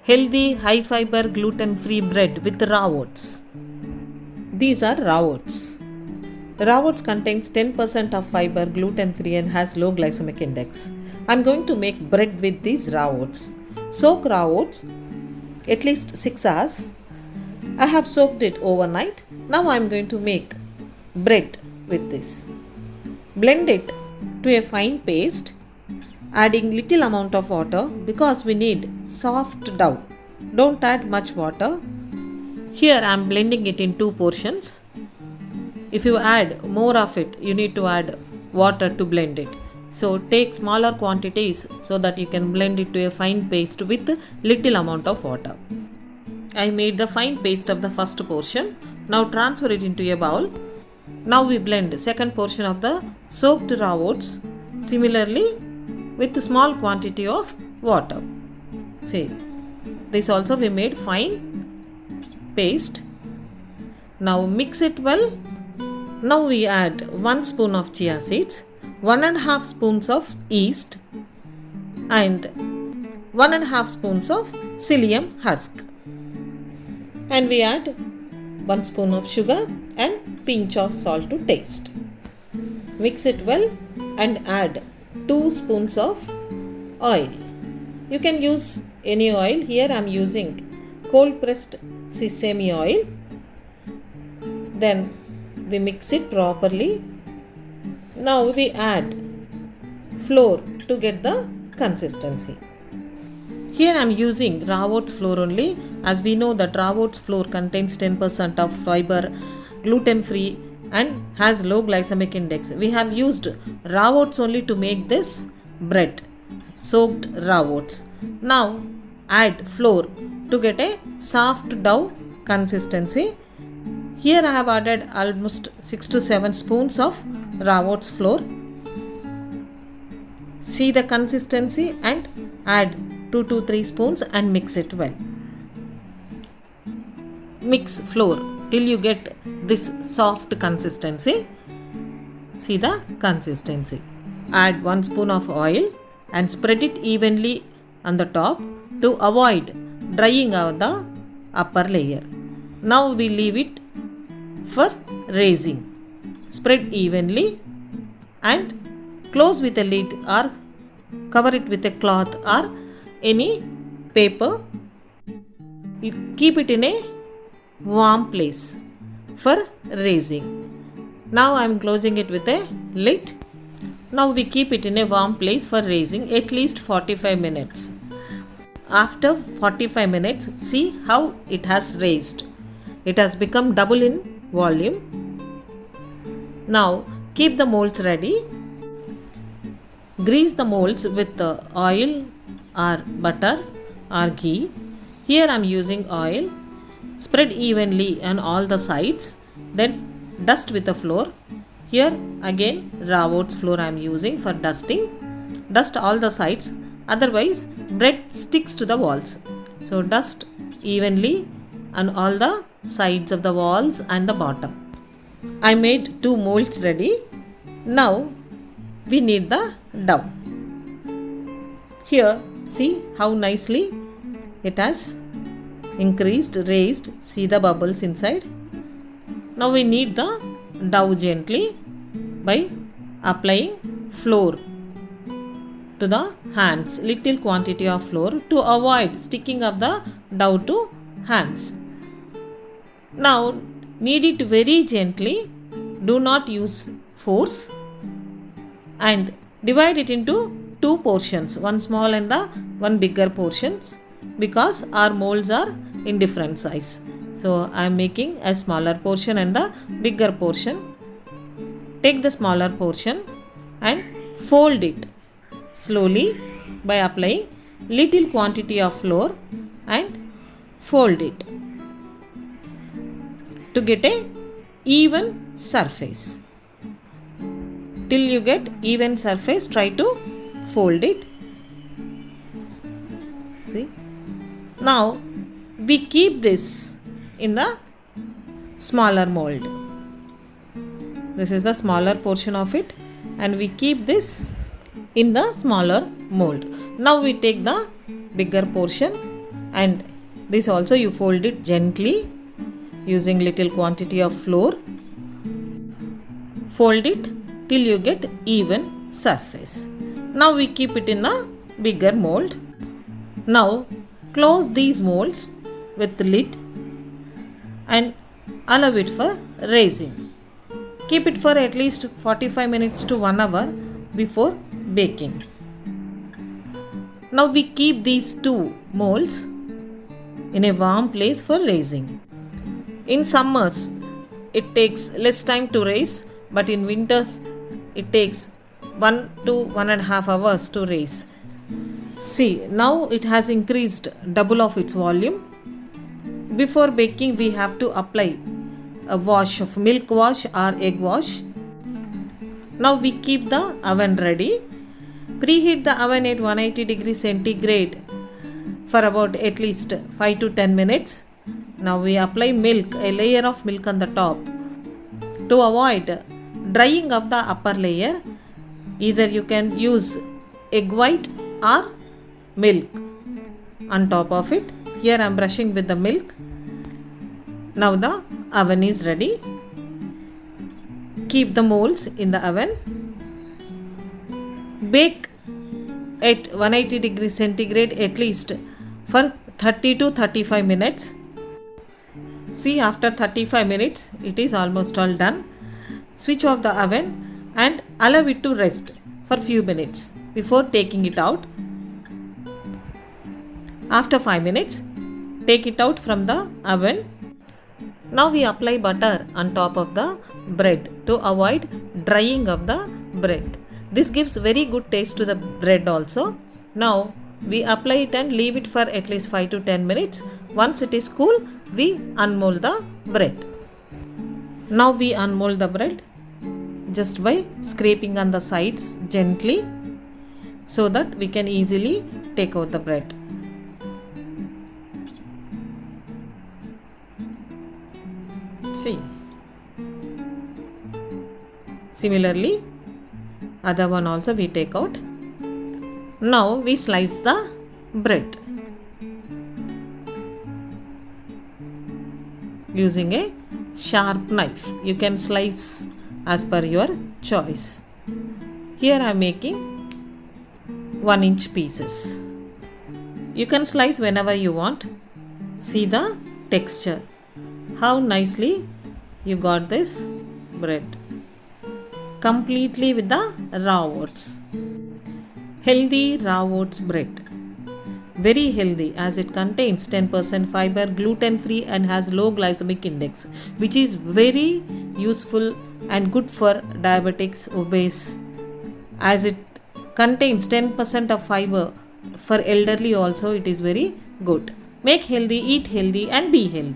Healthy, high fiber, gluten free bread with raw oats. These are raw oats. Raw oats contains 10% of fiber, gluten free and has low glycemic index. I am going to make bread with these raw oats. Soak raw oats at least 6 hours. I have soaked it overnight. Now I am going to make bread with this. Blend it to a fine paste, adding little amount of water because we need soft dough. Don't add much water. Here I am blending it in 2 portions. If you add more of it, you need to add water to blend it. So take smaller quantities so that you can blend it to a fine paste with little amount of water. I made the fine paste of the first portion. Now transfer it into a bowl. Now we blend the second portion of the soaked raw oats similarly with a small quantity of water. See, this also we made fine paste. Now mix it well. Now we add 1 spoon of chia seeds, 1.5 spoons of yeast and 1.5 spoons of psyllium husk. And we add 1 spoon of sugar and pinch of salt to taste. Mix it well and add 2 spoons of oil. You can use any oil. Here I am using cold pressed sesame oil. Then we mix it properly. Now we add flour to get the consistency. Here I am using raw oats flour only, as we know that raw oats flour contains 10% of fiber, gluten free and has low glycemic index. We have used raw oats only to make this bread, soaked raw oats. Now add flour to get a soft dough consistency. Here I have added almost 6 to 7 spoons of raw oats flour. See the consistency and add 2 to 3 spoons and mix it well. Mix flour till you get this soft consistency. See the consistency. Add 1 spoon of oil and spread it evenly on the top to avoid drying out the upper layer. Now we leave it for raising. Spread evenly and close with a lid or cover it with a cloth or any paper. You keep it in a warm place for raising. Now I am closing it with a lid. Now we keep it in a warm place for raising at least 45 minutes. After 45 minutes, see how it has raised. It has become double in volume. Now keep the molds ready. Grease the molds with oil or butter or ghee. Here I am using oil. Spread evenly on all the sides. Then dust with the flour. Here again raw oats flour I am using for dusting. Dust all the sides, otherwise bread sticks to the walls. So dust evenly on all the sides of the walls and the bottom. I made 2 molds ready. Now we need the dough. Here see how nicely it has increased, raised. See the bubbles inside. Now we knead the dough gently by applying flour to the hands, little quantity of flour to avoid sticking of the dough to hands. Now knead it very gently. Do not use force and divide it into 2 portions, one small and the one bigger portions, because our molds are in different size. So I am making a smaller portion and the bigger portion. Take the smaller portion and fold it slowly by applying little quantity of flour and fold it to get a even surface. Till you get even surface, try to fold it. See? Now we keep this in the smaller mold. This is the smaller portion of it and we keep this in the smaller mold. Now we take the bigger portion and this also you fold it gently using little quantity of flour. Fold it till you get even surface. Now we keep it in a bigger mold. Now close these molds with the lid and allow it for raising. Keep it for at least 45 minutes to 1 hour before baking. Now we keep these two molds in a warm place for raising. In summers it takes less time to raise, but in winters it takes 1 to 1.5 hours to raise. See, now it has increased double of its volume. Before baking we have to apply a wash of milk wash or egg wash. Now we keep the oven ready. Preheat the oven at 180 degrees centigrade for about at least 5 to 10 minutes. Now we apply milk, a layer of milk on the top. To avoid drying of the upper layer, either you can use egg white or milk on top of it. Here I am brushing with the milk. Now the oven is ready. Keep the molds in the oven. Bake at 180 degrees centigrade at least for 30 to 35 minutes. See, after 35 minutes it is almost all done. Switch off the oven and allow it to rest for few minutes before taking it out. After 5 minutes, take it out from the oven. Now we apply butter on top of the bread to avoid drying of the bread. This gives very good taste to the bread also. Now we apply it and leave it for at least 5 to 10 minutes. Once it is cool, we unmold the bread. Now we unmold the bread just by scraping on the sides gently so that we can easily take out the bread. See. Similarly, other one also we take out. Now we slice the bread using a sharp knife. You can slice as per your choice. Here I am making 1-inch pieces. You can slice whenever you want. See the texture. How nicely you got this bread. Completely with the raw oats. Healthy raw oats bread. Very healthy as it contains 10% fiber, gluten free and has low glycemic index, which is very useful and good for diabetics, obese, as it contains 10% of fiber. For elderly also it is very good. Make healthy, eat healthy and be healthy.